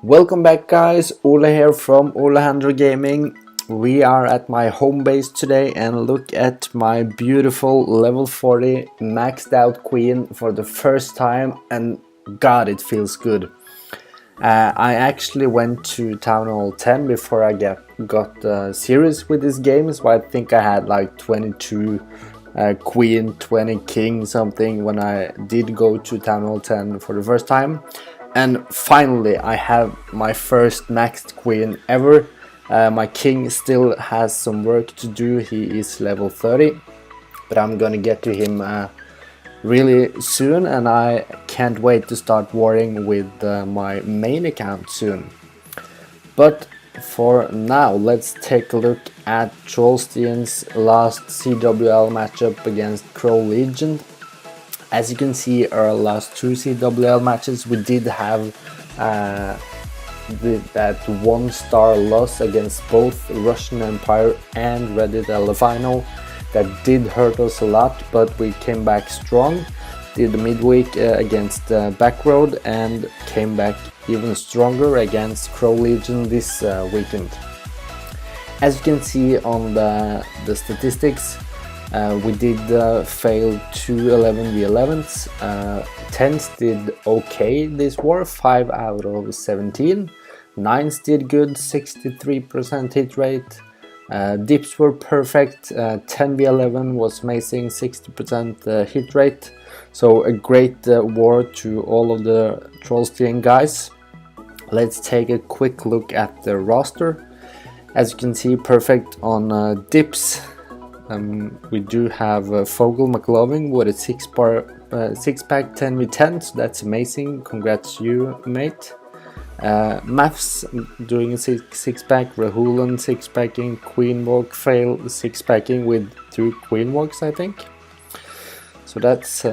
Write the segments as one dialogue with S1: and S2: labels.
S1: Welcome back guys, Ole here from Olehandler Gaming. We are at my home base today and look at my beautiful level 40 maxed out queen for the first time, and god, it feels good. I actually went to Town Hall 10 before I got serious with this game, so I think I had like 22 queen, 20 king something when I did go to Town Hall 10 for the first time. And finally I have my first maxed queen ever. My king still has some work to do, he is level 30, but I'm gonna get to him really soon, and I can't wait to start warring with my main account soon. But for now, let's take a look at Trollstien's last CWL matchup against CroLegions. As you can see, our last two CWL matches, we did have that 1-star loss against both Russian Empire and Reddit Elefino. That did hurt us a lot, but we came back strong. Did the midweek against Backroad and came back even stronger against CroLegion this weekend. As you can see on the statistics, we did fail 2 11v11s, 10s did okay this war, 5 out of 17, 9s did good, 63% hit rate, dips were perfect, 10v11 was amazing, 60% hit rate, so a great war to all of the Trollstien guys. Let's take a quick look at the roster. As you can see, perfect on dips. We do have Fogel McLovin with a 6-pack 10v10, so that's amazing, congrats you mate. Maths doing a 6-pack, Rahulan 6-packing, Queen Walk fail 6-packing with 2 Queen Walks I think, so that's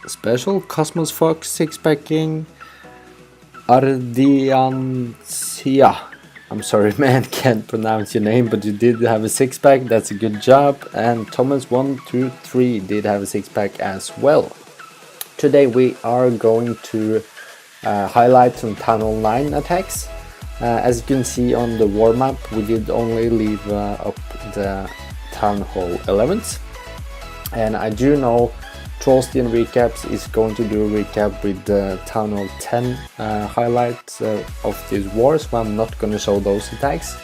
S1: special. Cosmos Fox 6-packing, Ardiancia, I'm sorry man, can't pronounce your name, but you did have a 6-pack, that's a good job. And Thomas123 did have a 6-pack as well. Today we are going to highlight some Town Hall 9 attacks. As you can see on the war map, we did only leave up the Town Hall 11s. And I do know Trollstien Recaps is going to do a recap with the Town Hall 10 highlights of this war, so I'm not going to show those attacks.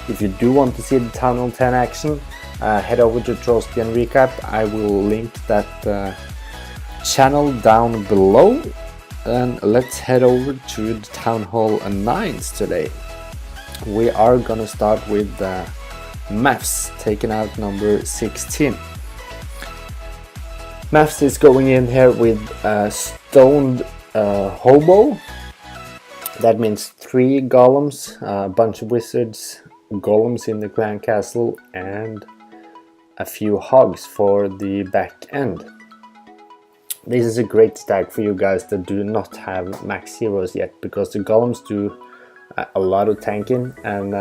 S1: If you do want to see the Town Hall 10 action, head over to Trollstien Recap. I will link that channel down below. And let's head over to the Town Hall 9s today. We are going to start with Maths, taking out number 16. Maths is going in here with a stoned hobo. That means 3 golems, a bunch of wizards, golems in the clan castle, and a few hogs for the back end. This is a great stack for you guys that do not have max heroes yet, because the golems do a lot of tanking, and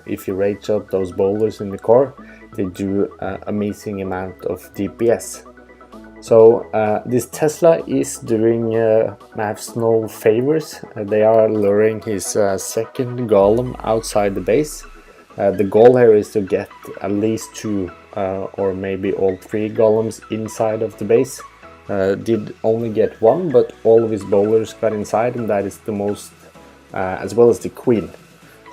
S1: if you rage up those boulders in the core, they do an amazing amount of DPS. So this Tesla is doing Maths no favors. They are luring his second golem outside the base. The goal here is to get at least 2 or maybe all 3 golems inside of the base. Did only get 1, but all of his bowlers got inside, and that is the most, as well as the queen.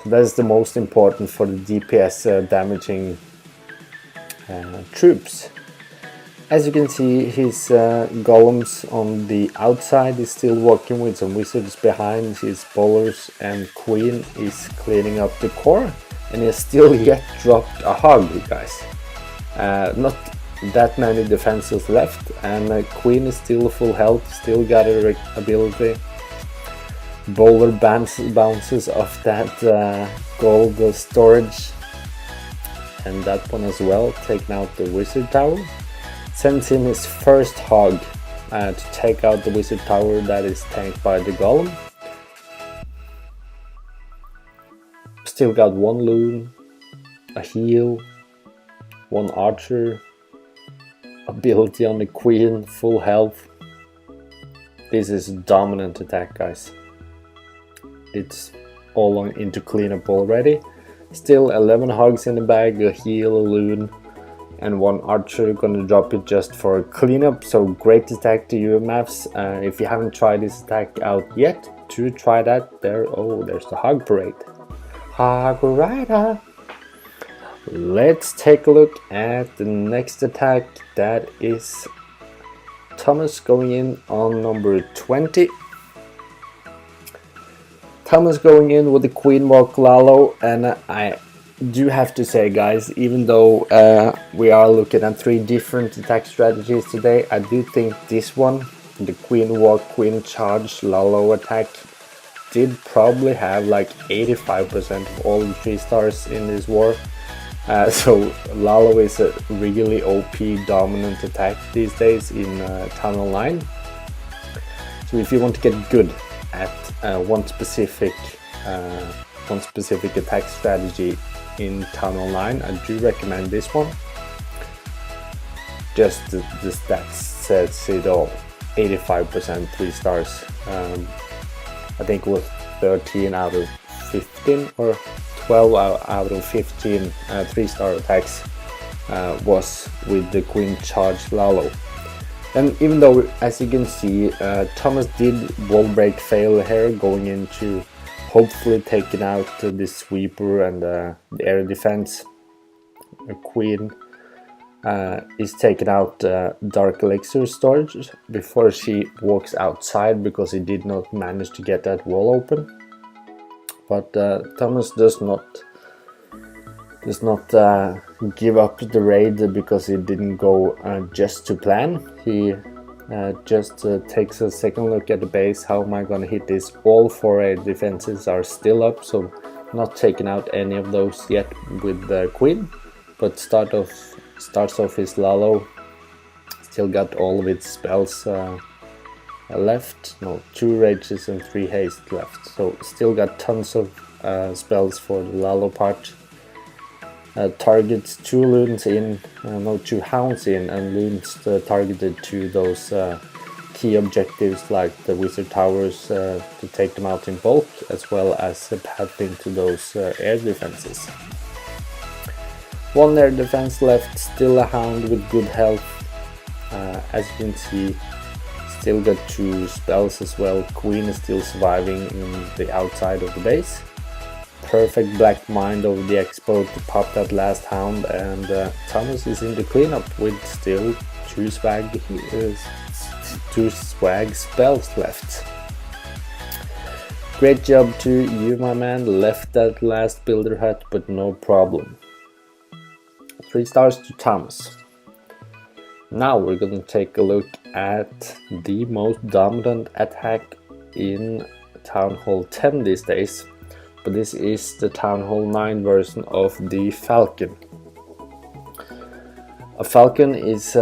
S1: So that is the most important for the DPS damaging troops. As you can see, his golems on the outside is still working with some wizards behind his bowlers, and queen is cleaning up the core, and he has still yet dropped a hog, you guys. Not that many defenses left, and queen is still full health, still got her ability. Bowler bounces off that gold storage, and that one as well, taking out the wizard tower. Sends in his first hog to take out the wizard tower that is tanked by the golem. Still got 1 loon, a heal, 1 archer, ability on the queen, full health. This is a dominant attack, guys. It's into cleanup already. Still 11 hogs in the bag, a heal, a loon, and 1 archer. Gonna drop it just for cleanup. So great attack to you, Mavs. If you haven't tried this attack out yet, do try that. There's the hog parade. Hog rider. Let's take a look at the next attack. That is Thomas going in on number 20. Thomas going in with the Queen Walk Lalo, and I do have to say, guys, even though we are looking at 3 different attack strategies today, I do think this one, the Queen Walk, Queen Charge Lalo attack, did probably have like 85% of all the 3 stars in this war. So Lalo is a really OP dominant attack these days in Town Hall 9. So if you want to get good at one specific attack strategy in Town Hall 9, I do recommend this one. Just the stats says it all. 85% 3 stars. I think it was 13 out of 15 or 12 out of 15 3-star attacks was with the Queen Charge Lalo. And even though, as you can see, Thomas did wall break fail here, going into hopefully taking out the sweeper and the air defense. The Queen is taking out Dark Elixir storage before she walks outside, because he did not manage to get that wall open. But Thomas does not give up the raid because it didn't go just to plan. He just takes a second look at the base. How am I gonna hit this? All 4 defenses are still up, so not taking out any of those yet with the Queen. But starts off his Lalo. Still got all of its spells left. No, 2 rages and 3 haste left. So still got tons of spells for the Lalo part. Targets 2 loons in, 2 hounds in, and loons targeted to those key objectives like the wizard towers to take them out in bulk, as well as pathing to those air defenses. 1 air defense left, still a hound with good health. As you can see, still got 2 spells as well. Queen is still surviving in the outside of the base. Perfect Black Mind over the expo to pop that last hound, and Thomas is in the cleanup with still 2 swag spells left. Great job to you, my man. Left that last builder hut, but no problem. 3 stars to Thomas. Now we're gonna take a look at the most dominant attack in Town Hall 10 these days. But this is the Town Hall 9 version of the Falcon. A Falcon is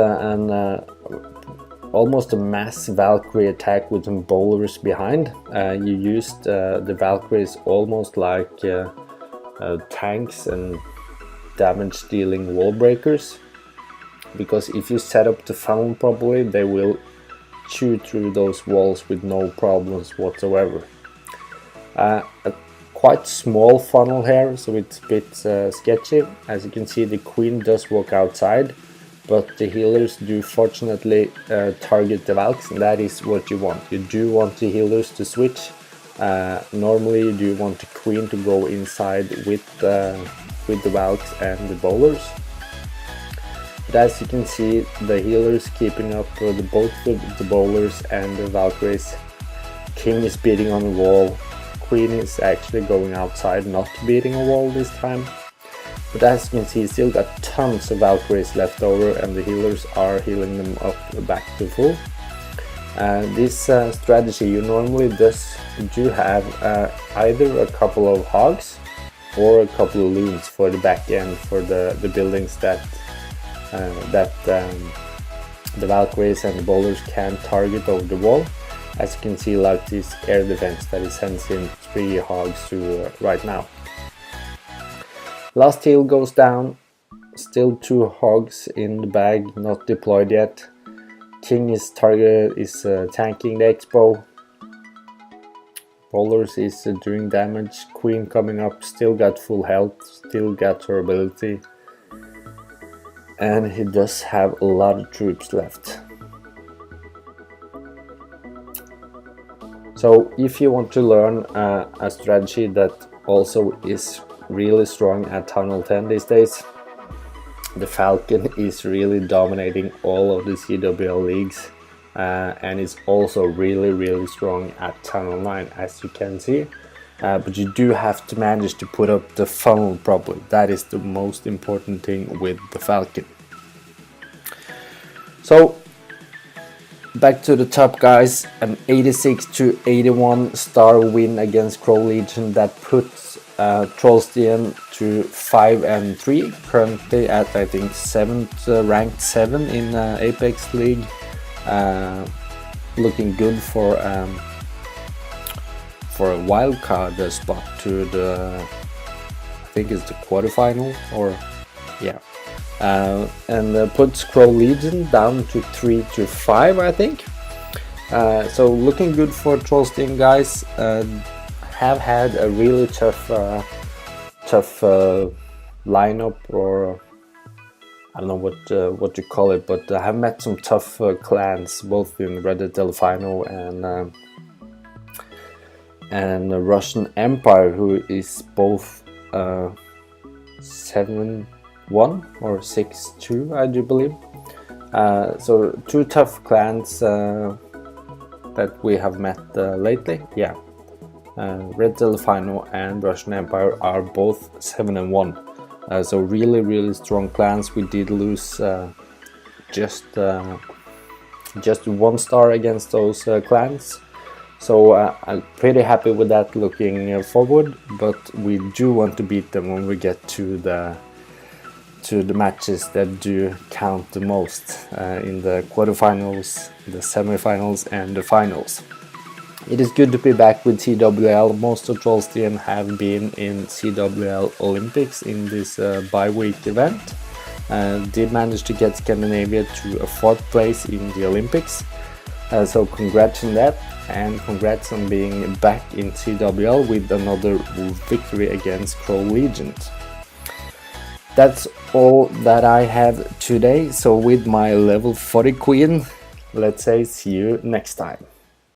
S1: almost a mass Valkyrie attack with some bowlers behind. You used the Valkyries almost like tanks and damage dealing wall breakers, because if you set up the funnel properly, they will chew through those walls with no problems whatsoever. A quite small funnel here, so it's a bit sketchy. As you can see, the Queen does walk outside, but the healers do fortunately target the Valks, and that is what you want. You do want the healers to switch. Normally you do want the Queen to go inside with the Valks and the bowlers. But as you can see, the healers keeping up both the bowlers and the Valkyries. King is beating on the wall. Queen is actually going outside, not beating a wall this time. But as you can see, still got tons of Valkyries left over, and the healers are healing them up back to full. This strategy, you normally do have either a couple of hogs or a couple of loons for the back end, for the buildings that the Valkyries and the bowlers can target over the wall. As you can see, like this air defense that is sends in 3 hogs to right now. Last heal goes down, still 2 hogs in the bag, not deployed yet. King is tanking the expo. Rollers is doing damage. Queen coming up, still got full health, still got her ability. And he does have a lot of troops left. So if you want to learn a strategy that also is really strong at Town Hall 10 these days, the Falcon is really dominating all of the CWL leagues, and is also really strong at Town Hall 9, as you can see. But you do have to manage to put up the funnel properly. That is the most important thing with the Falcon. So back to the top, guys. An 86-81 star win against CroLegion that puts Trollstien to 5-3, currently at I think ranked 7 in Apex League. Looking good for a wildcard spot to the, I think it's the quarterfinal, or yeah, and puts CroLegion down to 3-5, I think. So looking good for Trollstien, guys. Have had a really tough lineup, or I don't know what you call it, but I have met some tough clans, both in Reddit Delfino and the Russian Empire, who is both 7-1 or 6-2, I do believe. So two tough clans that we have met lately. Yeah, Red Delfino and Russian Empire are both 7-1. So really strong clans. We did lose just 1 star against those clans. So I'm pretty happy with that looking forward, but we do want to beat them when we get to the matches that do count the most in the quarterfinals, the semifinals and the finals. It is good to be back with CWL. Most of Trollstien have been in CWL Olympics in this bi-week event. Did manage to get Scandinavia to a 4th place in the Olympics. So congrats on that, and congrats on being back in CWL with another victory against CroLegions. That's all that I have today. So with my level 40 queen, let's say see you next time.